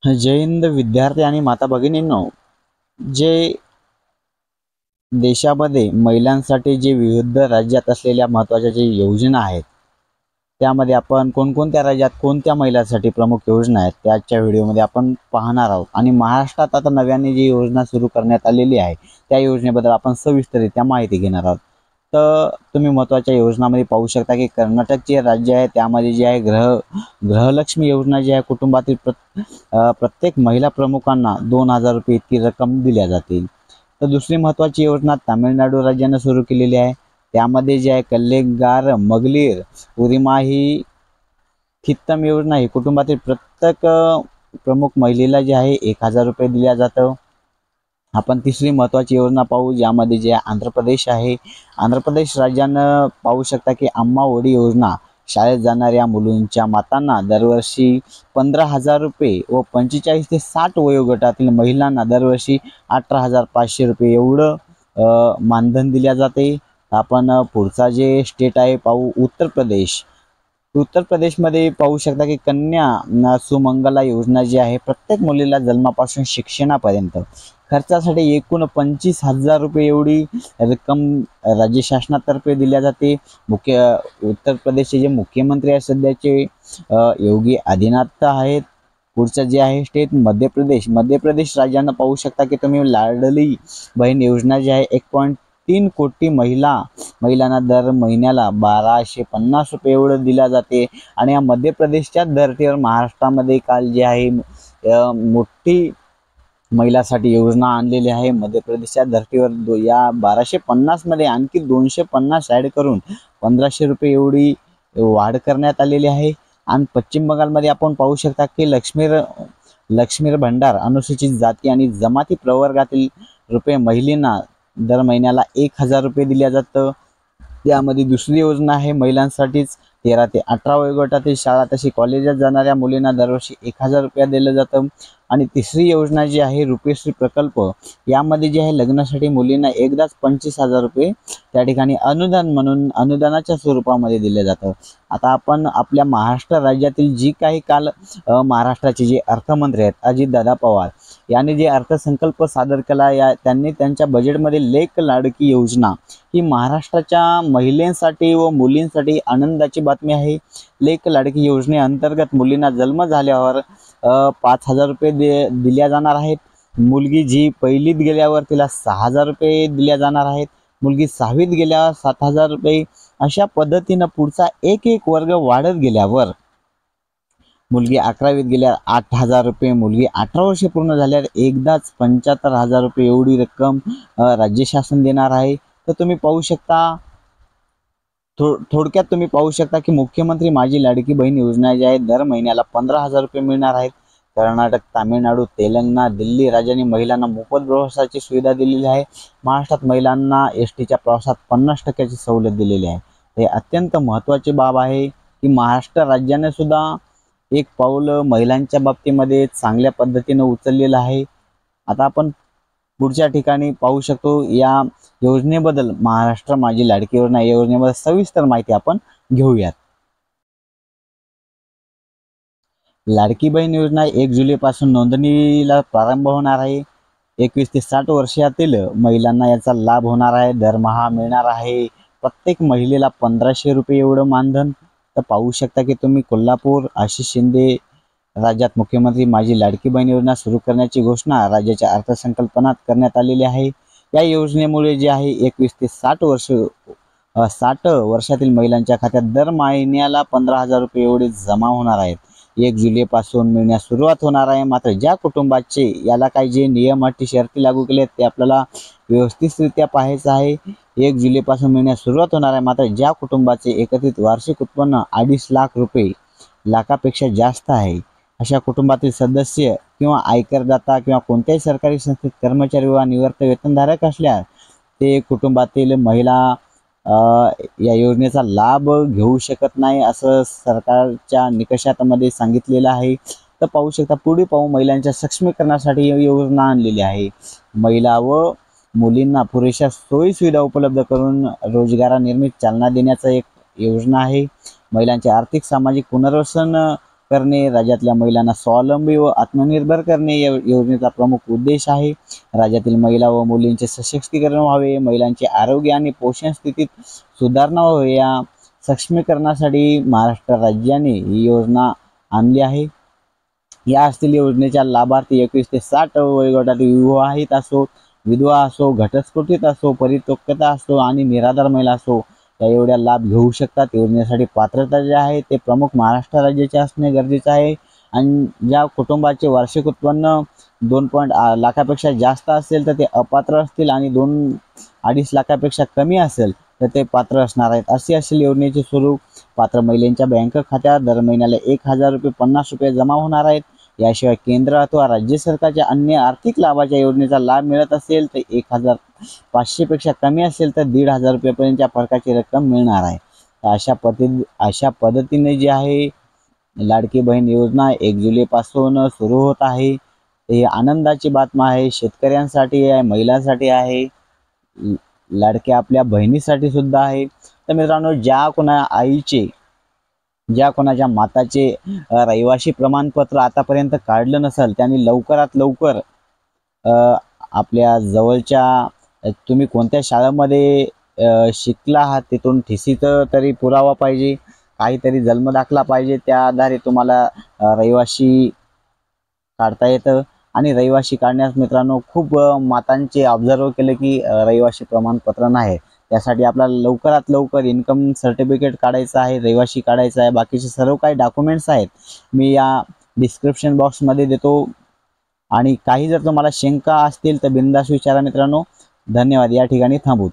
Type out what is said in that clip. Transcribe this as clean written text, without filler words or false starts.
जय हिंद विद्यार्थी आणि माता भगिनींनो, जे देशामध्ये महिलांसाठी जे विविध राज्यात असलेल्या महत्त्वाच्या जे योजना आहेत, त्यामध्ये आपण कोणकोणत्या राज्यात कोणत्या महिलांसाठी प्रमुख योजना आहेत त्याच्या व्हिडिओमध्ये आपण पाहणार आहोत। आणि महाराष्ट्रात आता नव्याने जी योजना सुरू करण्यात आलेली आहे त्या योजनेबद्दल आपण सविस्तररित्या माहिती घेणार आहोत। तर तुम्ही महत्त्वाच्या योजनांमध्ये पाहू शकता की कर्नाटक जे राज्य आहे त्यामध्ये जे आहे गृहलक्ष्मी योजना जी आहे, कुटुंबातील प्रत्येक महिला प्रमुखांना 2,000 रुपये इतकी रक्कम दिल्या जातील। तर दुसरी महत्त्वाची योजना तामिळनाडू राज्यानं सुरू केलेली आहे, त्यामध्ये जे आहे कल्लेगार मगलीर उरिमा ही थित्तम योजना ही कुटुंबातील प्रत्येक प्रमुख महिलेला जे आहे 1,000 रुपये दिल्या जातं। आपण तिसरी महत्त्वाची योजना पाहू, ज्यामध्ये जे आंध्र प्रदेश आहे, आंध्र प्रदेश राज्यानं पाहू शकता की अम्मा ओडी योजना शाळेत जाणाऱ्या मुलींच्या मातांना दरवर्षी 15,000 रुपये व 45 ते 60 वयोगटातील महिलांना दरवर्षी 18,500 रुपये एवढं मानधन दिल्या जाते। आपण पुढचा जे स्टेट आहे पाहू, उत्तर प्रदेश। उत्तर प्रदेशमध्ये पाहू शकता की कन्या सुमंगला योजना जी आहे, प्रत्येक मुलीला जन्मापासून शिक्षणापर्यंत खर्चासाठी एकूण 25,000 रुपये एवढी रक्कम राज्य शासनातर्फे दिल्या जाते। उत्तर प्रदेशचे जे मुख्यमंत्री आहेत सध्याचे योगी आदित्यनाथ आहेत। पुढचं जे आहे स्टेट मध्य प्रदेश, मध्य प्रदेश राज्यानं पाहू शकता की तुम्ही लाडली बहीण योजना जी आहे 1.3 कोटी महिलांना दर महिन्याला 1,250 रुपये एवढं दिल्या जाते। आणि या मध्य प्रदेशच्या धर्तीवर महाराष्ट्रामध्ये काल जे आहे मोठी महिलांसाठी योजना आणलेली आहे। मध्य प्रदेशच्या धर्तीवर या 1,250 मध्ये आणखी 250 ॲड करून 1,500 रुपये एवढी वाढ करण्यात आलेली आहे। आणि पश्चिम बंगालमध्ये आपण पाहू शकता की लक्ष्मीर भंडार अनुसूचित जाती आणि जमाती प्रवर्गातील रुपये महिलांना दर महिन्याला 1,000 रुपये दिल्या जातं। त्यामध्ये दुसरी योजना आहे महिलांसाठीच, 13 ते 18 वयोगटातील शाळा तशी कॉलेजात जाणाऱ्या मुलींना दरवर्षी 1,000 रुपये दिलं जातं। आणि तिसरी योजना जी आहे रूपेश्री प्रकल्प, यामध्ये जे आहे लग्नासाठी मुलींना एकदाच 25,000 रुपये त्या ठिकाणी अनुदान म्हणून अनुदानाच्या स्वरूपामध्ये दिले जातं। आता आपण आपल्या महाराष्ट्र राज्यातील जी काही काल महाराष्ट्राचे जे अर्थमंत्री आहेत अजितदादा पवार यांनी जे अर्थसंकल्प सादर केला, त्यांनी त्यांच्या बजेटमध्ये लेक लाडकी योजना ही महाराष्ट्राच्या महिलांसाठी व मुलींसाठी आनंदाची बातमी आहे। लेक लाडकी योजनेअंतर्गत मुलींना जन्म झाल्यावर 5,000 रुपये दिल्या जाणार आहेत। मुलगी जी पहिलीत गेल्यावर तिला 6,000 रुपये दिल्या जाणार आहेत। मुलगी 6वीत गेल्यावर 7,000 रुपये। अशा पद्धतीनं पुढचा एक एक वर्ग वाढत गेल्यावर मुलगी 11वीत गेल्यावर 8,000 रुपये, मुलगी 18 वर्षे पूर्ण झाल्यावर एकदाच 75,000 रुपये एवढी रक्कम राज्य शासन देणार आहे। तर तुम्ही पाहू शकता, थोडक्यात तुम्ही पाहू शकता की मुख्यमंत्री माझी लाडकी बहीण योजना जी आहे दर महिन्याला 15,000 रुपये मिळणार आहेत। कर्नाटक, तामिळनाडू, तेलंगणा, दिल्ली राज्यांनी महिलांना मोफत प्रवासाची सुविधा दिलेली आहे। महाराष्ट्रात महिलांना एसटीच्या प्रवासात 50% सवलत दिलेली आहे। हे अत्यंत महत्त्वाची बाब आहे की महाराष्ट्र राज्याने सुद्धा एक पाऊल महिलांच्या बाबतीमध्ये चांगल्या पद्धतीने उचललेलं आहे। आता आपण पुढच्या ठिकाणी पाहू शकतो या योजनेबद्दल, महाराष्ट्र माझी लाडकी योजना या योजनेबद्दल सविस्तर माहिती आपण घेऊयात। लाडकी बहीण योजना 1 जुलैपासून नोंदणीला प्रारंभ होणार आहे। 21 ते 60 वर्षातील महिलांना याचा लाभ होणार आहे। दरमहा मिळणार आहे प्रत्येक महिलेला 1,500 रुपये एवढं मानधन। तर पाहू शकता की तुम्ही कोल्हापूर आशिष शिंदे राज्यात मुख्यमंत्री माझी लाडकी बहीण योजना सुरू करण्याची घोषणा राज्याच्या अर्थसंकल्पात करण्यात आलेली आहे। या योजनेमुळे जे आहे 21 ते 60 वर्षातील महिलांच्या खात्यात दर महिन्याला 15,000 रुपये एवढे जमा होणार आहेत। 1 जुलैपासून मिळण्यास सुरुवात होणार आहे। मात्र ज्या कुटुंबाचे याला काही जे नियम अटी शर्ती लागू केले ते आपल्याला व्यवस्थितरित्या पाहायचं आहे। 1 जुलैपासून मिळण्यास सुरुवात होणार आहे। मात्र ज्या कुटुंबाचे एकत्रित वार्षिक उत्पन्न 2.5 लाख रुपये लाखापेक्षा जास्त आहे, अशा कुटुंबातील सदस्य किंवा आयकरदाता किंवा कोणत्याही सरकारी संस्थेत कर्मचारी वा निवृत्त वेतनधारक असल्यास ते कुटुंबातील महिला या योजनेचा लाभ घेऊ शकत नाही, असं सरकारच्या निकषामध्ये सांगितलेलं आहे। तर पाहू शकता, पुढे पाहू महिलांच्या सक्षमीकरणासाठी योजना आणलेली आहे। महिला व मुलींना पुरेशा सोयी सुविधा उपलब्ध करून रोजगारानिर्मित चालना देण्याचा एक योजना आहे। महिलांचे आर्थिक सामाजिक पुनर्वसन करणे, राज्यातल्या महिलांना स्वावलंबी व आत्मनिर्भर करणे या योजनेचा प्रमुख उद्देश आहे. राज्यातील महिला व मुलींचे सशक्तीकरण व्हावे, महिलांचे आरोग्य आणि पोषण स्थितीत सुधारणा व्हावी या सक्षमीकरणासाठी महाराष्ट्र राज्याने ही योजना आणली आहे. या असतील योजनेच्या लाभार्थी 21 ते 60 वयोगटातील विवाहित असो, विधवा असो, घटस्फोटित असो, परिपक्वता असो आणि निराधार महिला असो, या एवढ्या लाभ घेऊ शकतात. योजनेसाठी पात्रता जे आहे ते प्रमुख महाराष्ट्र राज्याचे असणे गरजेचे आहे. आणि ज्या कुटुंबाचे वार्षिक उत्पन्न 2.8 लाखापेक्षा जास्त असेल तर ते अपात्र असतील आणि 2-2.5 लाखापेक्षा कमी असेल तर ते पात्र असणार आहेत. अशी असेल योजनेचे स्वरूप. पात्र महिलांच्या बँक खात्यात दर महिन्याला 1,000 रुपये 50 रुपये जमा होणार आहेत. याशिवाय केंद्र अथवा राज्य सरकारच्या अन्य आर्थिक लाभाच्या योजनेचा लाभ मिळत असेल तर 1,500 पेक्षा कमी असेल तर 1,500 रुपयापर्यंतच्या फरकाची रक्कम मिळणार आहे. अशा पद्धतीने जे आहे लाडकी बहीण योजना 1 जुलैपासून सुरू होत आहे. ही आनंदाची बातमी आहे. शेतकऱ्यांसाठी आहे, महिलांसाठी आहे, लाडक्या आपल्या बहिणीसाठी सुद्धा आहे. तर मित्रांनो, ज्या कोणाच्या माताचे रहिवासी प्रमाणपत्र आतापर्यंत काढलं नसेल त्यांनी लवकरात लवकर आपल्या जवळच्या तुम्ही कोणत्या शाळेमध्ये शिकला आहात तिथून ठिसीचं तरी पुरावा पाहिजे, काहीतरी जन्मदाखला पाहिजे. त्या आधारे तुम्हाला रहिवासी काढता येतं. आणि रहिवासी काढण्यास मित्रांनो खूप मातांचे ऑब्झर्व केलं की रहिवासी प्रमाणपत्र नाही. त्यासाठी आपल्याला लवकरात लवकर इन्कम सर्टिफिकेट काढायचं आहे, रहिवासी काढायचं आहे. बाकीचे सर्व काही डॉक्युमेंट्स आहेत मी या डिस्क्रिप्शन बॉक्समध्ये देतो. आणि काही जर तुम्हाला शंका असतील तर बिनधास्त विचारा मित्रांनो. धन्यवाद. या ठिकाणी थांबू.